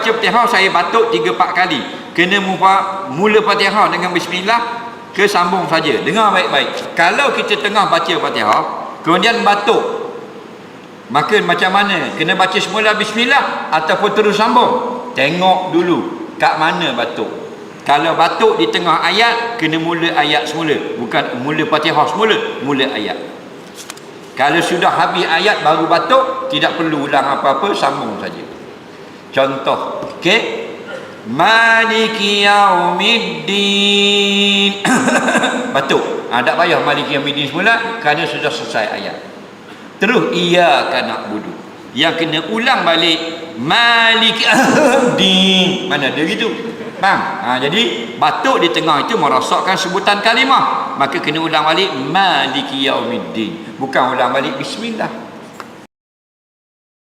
Baca Fatihah saya batuk 3-4 kali. Kena mula Fatihah dengan bismillah ke sambung saja. Dengar baik-baik. Kalau kita tengah baca Fatihah kemudian batuk, maka macam mana? Kena baca semula bismillah ataupun terus sambung? Tengok dulu kat mana batuk. Kalau batuk di tengah ayat, kena mula ayat semula, bukan mula Fatihah semula, mula ayat. Kalau sudah habis ayat baru batuk, tidak perlu ulang apa-apa, sambung saja. Contoh, okey. Maliki yaumiddin. Batuk. Tak payah maliki yaumiddin semula kerana sudah selesai ayat. Terus iyyaka na'budu. Yang kena ulang balik maliki yaumiddin. Mana ada gitu? Faham? Jadi batuk di tengah itu merosakkan sebutan kalimah. Maka kena ulang balik maliki yaumiddin. Bukan ulang balik bismillah.